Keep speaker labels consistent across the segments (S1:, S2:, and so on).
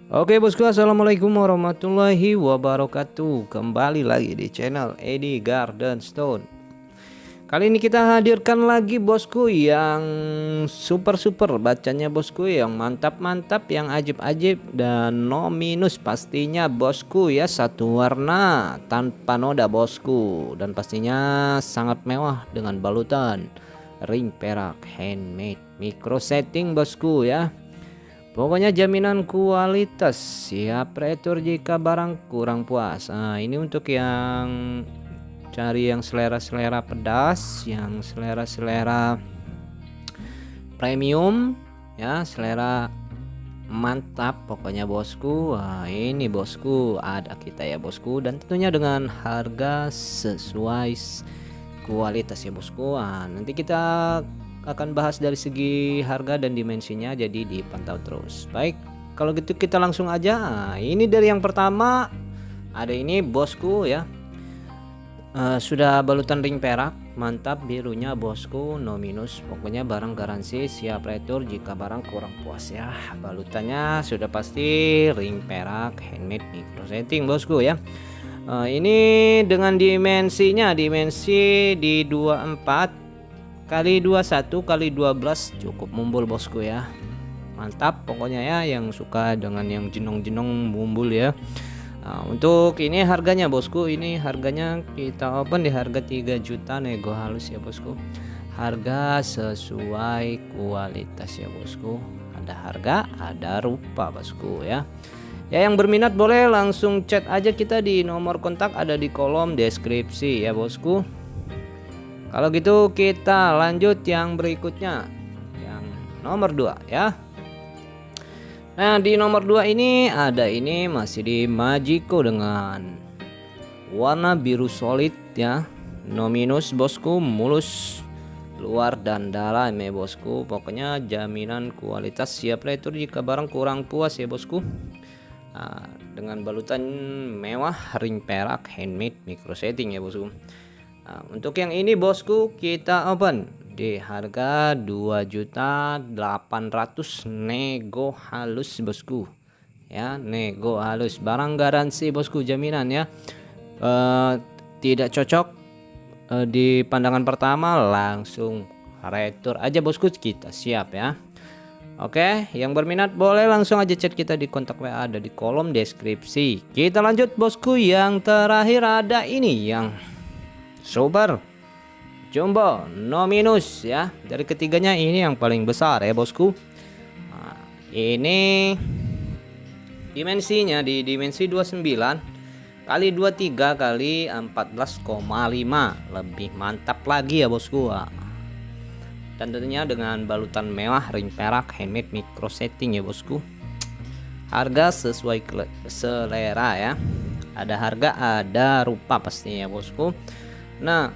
S1: Oke bosku, assalamualaikum warahmatullahi wabarakatuh. Kembali lagi di channel Edi Garden Stone. Kali ini kita hadirkan lagi bosku yang super bacanya bosku, yang mantap yang ajib dan no minus pastinya bosku ya. Satu warna tanpa noda bosku, dan pastinya sangat mewah dengan balutan ring perak handmade micro setting bosku ya. Pokoknya jaminan kualitas, siap retur jika barang kurang puas. Nah, ini untuk yang cari yang selera pedas, yang selera premium ya, selera mantap pokoknya bosku. Wah, ini bosku ada kita ya bosku, dan tentunya dengan harga sesuai kualitas ya bosku. Nah, nanti kita akan bahas dari segi harga dan dimensinya, jadi dipantau terus. Baik, kalau gitu kita langsung aja. Nah, ini dari yang pertama ada ini bosku ya. Sudah balutan ring perak mantap birunya bosku, no minus, pokoknya barang garansi siap retur jika barang kurang puas ya. Balutannya sudah pasti ring perak handmade micro setting bosku ya. Ini dengan dimensi di 24 kali 21 kali 12 cukup mumbul bosku ya. Mantap pokoknya ya, yang suka dengan yang jenong-jenong mumbul ya. Nah, untuk ini harganya bosku, ini harganya kita open di harga 3 juta nego halus ya bosku. Harga sesuai kualitas ya bosku. Ada harga, ada rupa bosku ya. Ya, yang berminat boleh langsung chat aja kita di nomor kontak ada di kolom deskripsi ya bosku. Kalau gitu kita lanjut yang berikutnya, yang nomor 2 ya. Nah, di nomor 2 ini ada ini masih di Magico dengan warna biru solid ya. No minus bosku, mulus luar dan dalam ya bosku. Pokoknya jaminan kualitas siap retur jika barang kurang puas ya bosku. Nah, dengan balutan mewah ring perak handmade micro setting ya bosku. Nah, untuk yang ini bosku kita open di harga 2.800.000 nego halus bosku ya, nego halus, barang garansi bosku, jaminan ya. Tidak cocok di pandangan pertama langsung retur aja bosku, kita siap ya. Oke, yang berminat boleh langsung aja chat kita di kontak WA ada di kolom deskripsi. Kita lanjut bosku, yang terakhir ada ini yang super jumbo no minus ya. Dari ketiganya ini yang paling besar ya bosku. Nah, ini dimensinya di dimensi 29 kali 23 kali 14,5, lebih mantap lagi ya bosku. Dan tentunya dengan balutan mewah ring perak handmade micro setting ya bosku. Harga sesuai selera ya. Ada harga, ada rupa pastinya ya bosku. Nah,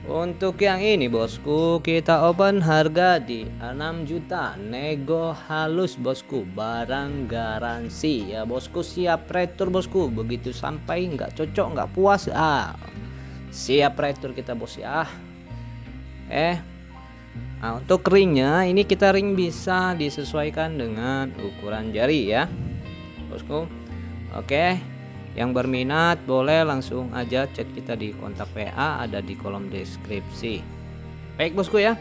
S1: untuk yang ini bosku kita open harga di 6 juta nego halus bosku, barang garansi ya bosku, siap retur bosku. Begitu sampai nggak cocok, nggak puas, siap retur kita bos ya. Nah, untuk ringnya ini kita ring bisa disesuaikan dengan ukuran jari ya bosku. Oke, yang berminat boleh langsung aja chat kita di kontak WA ada di kolom deskripsi. Baik bosku ya,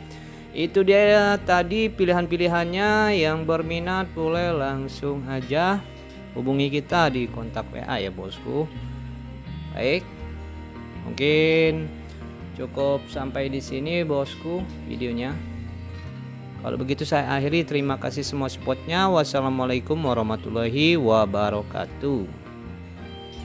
S1: itu dia tadi pilihan-pilihannya. Yang berminat boleh langsung aja hubungi kita di kontak WA ya bosku. Baik, mungkin cukup sampai di sini bosku videonya. Kalau begitu saya akhiri, terima kasih semua supportnya. Wassalamualaikum warahmatullahi wabarakatuh.